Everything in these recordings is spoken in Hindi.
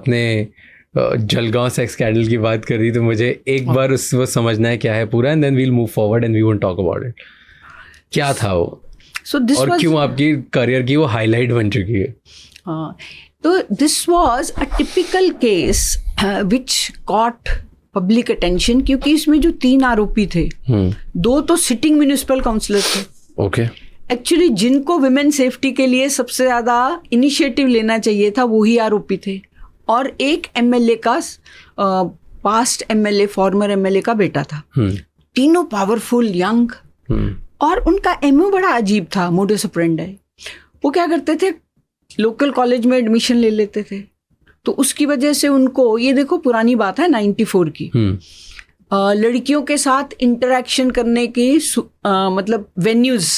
आपने जलगांव सेक्स स्कैंडल की बात करी तो मुझे एक बार वो समझना है क्या है पूरा, and then we'll move forward and we won't talk about it. क्या था वो और क्यों आपकी करियर की वो हाईलाइट बन चुकी है? तो this was a typical case which caught public attention, क्योंकि इसमें जो 3 आरोपी थे, 2 तो सिटिंग म्युनिसिपल काउंसलर थे. ओके. एक्चुअली जिनको विमेन सेफ्टी के लिए सबसे ज़्यादा इनिशिएटिव लेना चाहिए था वो ही आरोपी थे, और एक एमएलए का पास्ट एमएलए फॉर्मर एमएलए का बेटा था. तीनों पावरफुल यंग, और उनका एमओ बड़ा अजीब था, मोडस ऑपरेंडी. वो क्या करते थे, लोकल कॉलेज में एडमिशन ले लेते थे. तो उसकी वजह से उनको, ये देखो पुरानी बात है 94 की, लड़कियों के साथ इंटरेक्शन करने की मतलब वेन्यूज,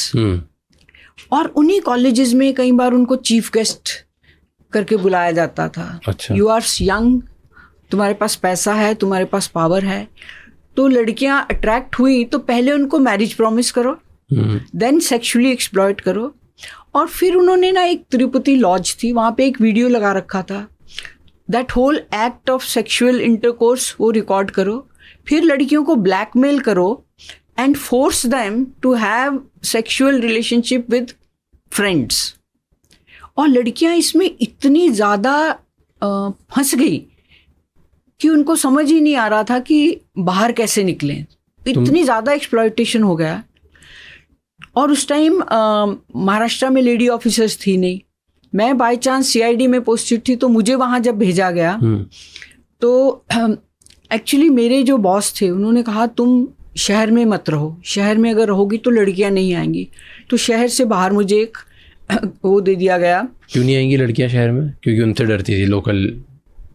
और उन्हीं कॉलेजेस में कई बार उनको चीफ गेस्ट करके बुलाया जाता था. अच्छा. यू आर यंग, तुम्हारे पास पैसा है, तुम्हारे पास पावर है, तो लड़कियां अट्रैक्ट हुई तो पहले उनको मैरिज प्रॉमिस करो, देन सेक्सुअली एक्सप्लॉइट करो. और फिर उन्होंने ना, एक तिरुपति लॉज थी, वहाँ पे एक वीडियो लगा रखा था, that whole act of sexual intercourse वो रिकॉर्ड करो, फिर लड़कियों को ब्लैकमेल करो and force them to have sexual relationship with friends. और लड़कियां इसमें इतनी ज़्यादा फंस गई कि उनको समझ ही नहीं आ रहा था कि बाहर कैसे निकलें. इतनी ज़्यादा एक्सप्लॉयटेशन हो गया. और उस टाइम महाराष्ट्र में लेडी ऑफिसर्स थी नहीं. मैं बाय चांस सीआईडी में पोस्टेड थी, तो मुझे वहाँ जब भेजा गया तो एक्चुअली मेरे जो बॉस थे उन्होंने कहा तुम शहर में मत रहो, शहर में अगर रहोगी तो लड़कियाँ नहीं आएंगी. तो शहर से बाहर मुझे एक वो दे दिया गया. क्यों नहीं आएंगी लड़कियाँ शहर में? क्योंकि उनसे डरती थी, लोकल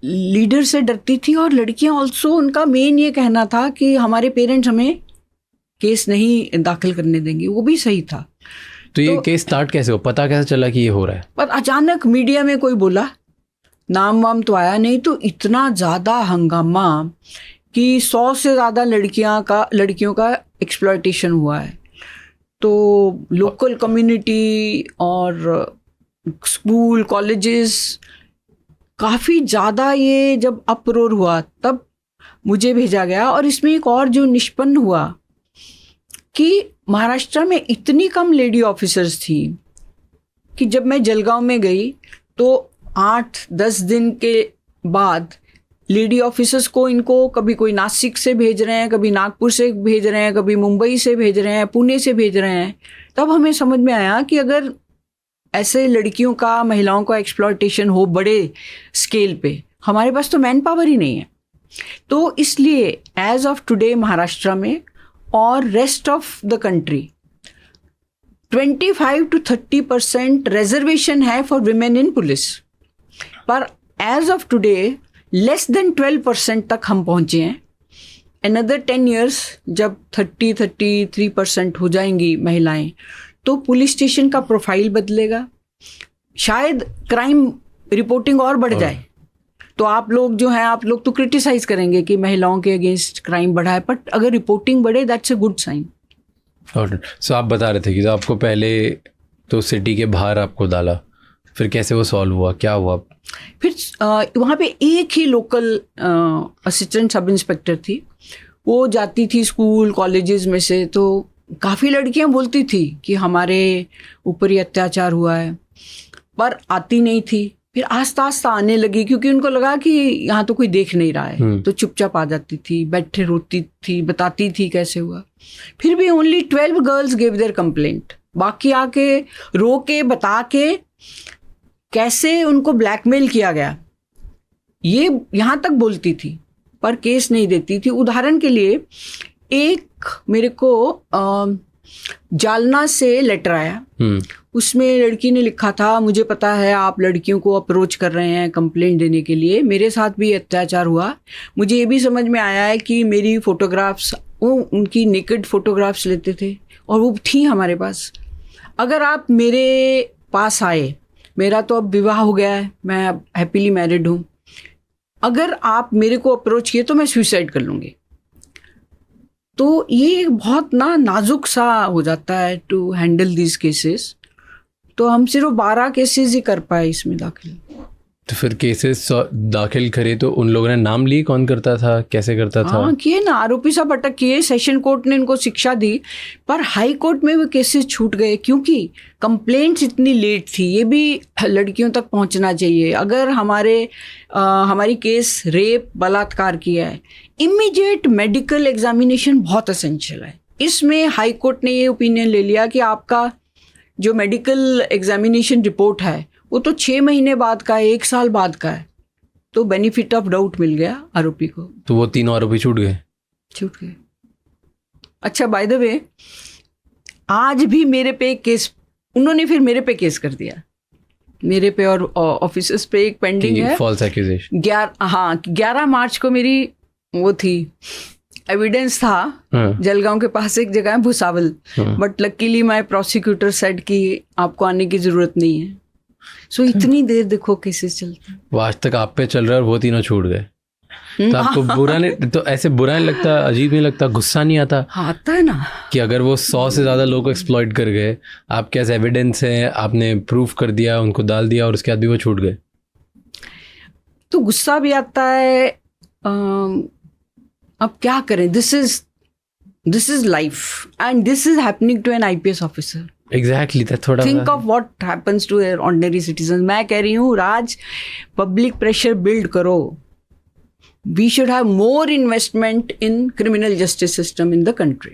लीडर से डरती थी. और लड़कियाँ ऑल्सो, उनका मेन ये कहना था कि हमारे पेरेंट्स हमें केस नहीं दाखिल करने देंगे. वो भी सही था. तो ये केस स्टार्ट कैसे हो, पता कैसे चला कि ये हो रहा है? पर अचानक मीडिया में कोई बोला, नाम वाम तो आया नहीं, तो इतना ज़्यादा हंगामा कि 100 से ज़्यादा लड़कियों का एक्सप्लॉयटेशन हुआ है. तो लोकल कम्युनिटी और स्कूल कॉलेजेस काफ़ी ज़्यादा, ये जब अप्रोर हुआ तब मुझे भेजा गया. और इसमें एक और जो निष्पन्न हुआ कि महाराष्ट्र में इतनी कम लेडी ऑफिसर्स थी कि जब मैं जलगांव में गई तो 8-10 दिन के बाद लेडी ऑफिसर्स को, इनको कभी कोई नासिक से भेज रहे हैं, कभी नागपुर से भेज रहे हैं, कभी मुंबई से भेज रहे हैं, पुणे से भेज रहे हैं. तब हमें समझ में आया कि अगर ऐसे लड़कियों का, महिलाओं का एक्सप्लॉयटेशन हो बड़े स्केल पे, हमारे पास तो मैन पावर ही नहीं है. तो इसलिए एज ऑफ टुडे महाराष्ट्र में और rest of the country 25 to 30% reservation है फॉर विमेन इन पुलिस. पर as of today less than 12% तक हम पहुंचे हैं. अनदर 10 years जब 30-33% हो जाएंगी महिलाएं, तो पुलिस स्टेशन का प्रोफाइल बदलेगा, शायद क्राइम रिपोर्टिंग और बढ़ जाए. तो आप लोग जो हैं, आप लोग तो क्रिटिसाइज करेंगे कि महिलाओं के अगेंस्ट क्राइम बढ़ा है, बट अगर रिपोर्टिंग बढ़े दैट्स अ गुड साइन. सो आप बता रहे थे कि तो आपको पहले तो सिटी के बाहर आपको डाला, फिर कैसे वो सॉल्व हुआ, क्या हुआ? फिर वहाँ पे एक ही लोकल असिस्टेंट सब इंस्पेक्टर थी. वो जाती थी स्कूल कॉलेजेस में से, तो काफ़ी लड़कियाँ बोलती थी कि हमारे ऊपर ही अत्याचार हुआ है, पर आती नहीं थी. फिर आस्ता आस्ता आने लगी, क्योंकि उनको लगा कि यहाँ तो कोई देख नहीं रहा है, तो चुपचाप आ जाती थी, बैठे रोती थी, बताती थी कैसे हुआ. फिर भी only 12 girls give their complaint. बाकी आके रो के बता के कैसे उनको ब्लैकमेल किया गया, ये यहाँ तक बोलती थी, पर केस नहीं देती थी. उदाहरण के लिए एक मेरे को जालना से लेटर आया, उसमें लड़की ने लिखा था, मुझे पता है आप लड़कियों को अप्रोच कर रहे हैं कंप्लेंट देने के लिए, मेरे साथ भी अत्याचार हुआ. मुझे ये भी समझ में आया है कि मेरी फोटोग्राफ्स, वो उनकी नेकेड फोटोग्राफ्स लेते थे और वो थी हमारे पास. अगर आप मेरे पास आए, मेरा तो अब विवाह हो गया है, मैं अब हैप्पीली मैरिड हूँ, अगर आप मेरे को अप्रोच किए तो मैं सुसाइड कर लूँगी. तो ये बहुत नाजुक सा हो जाता है टू हैंडल दीज केसेस. तो हम सिर्फ 12 केसेस ही कर पाए इसमें दाखिल. तो फिर केसेस दाखिल करे तो उन लोगों ने नाम लिए, कौन करता था, कैसे करता था? हाँ किए ना, आरोपी सब अटक किए, सेशन कोर्ट ने इनको शिक्षा दी, पर हाई कोर्ट में वो केसेस छूट गए क्योंकि कंप्लेंट्स इतनी लेट थी। ये भी लड़कियों तक पहुंचना चाहिए। अगर हमारी केस रेप बलात्कार किया है, इमीडिएट मेडिकल एग्जामिनेशन बहुत एसेंशियल है। इसमें हाई कोर्ट ने ये ओपिनियन ले लिया कि आपका जो मेडिकल एग्जामिनेशन रिपोर्ट है वो तो 6 महीने बाद का है, 1 साल बाद का है, तो बेनिफिट ऑफ डाउट मिल गया आरोपी को। तो वो 3 आरोपी छूट गए। अच्छा, बाय द वे आज भी मेरे पे एक केस, उन्होंने फिर मेरे पे केस कर दिया, मेरे पे और ऑफिसर्स पे एक पेंडिंग है, फॉल्स एक्यूजेशन। 11 मार्च को मेरी वो थी, एविडेंस था जलगांव के पास एक जगह है Bhusawal, but luckily my prosecutor said कि आपको आने की जरूरत नहीं है। सो इतनी देर देखो केसेस चलते हैं। वो आज तक आप पे चल रहा है और वो तीनों छूट गए। तो आपको बुरा नहीं, तो ऐसे बुरा नहीं लगता, अजीब नहीं लगता, गुस्सा नहीं आता? आता है ना कि अगर वो 100 से ज़्यादा लोगों को एक्सप्लॉइट कर गए, आपके पास एविडेंस है, आपने प्रूफ कर दिया, उनको डाल दिया और उसके बाद भी वो छूट गए, तो गुस्सा भी आता है। अब क्या करें, this is life and this is happening to an IPS officer. Exactly, थोड़ा think of what happens to ordinary citizen. मैं कह रही हूँ राज, पब्लिक प्रेशर बिल्ड करो। We should have more investment in criminal justice system in the country.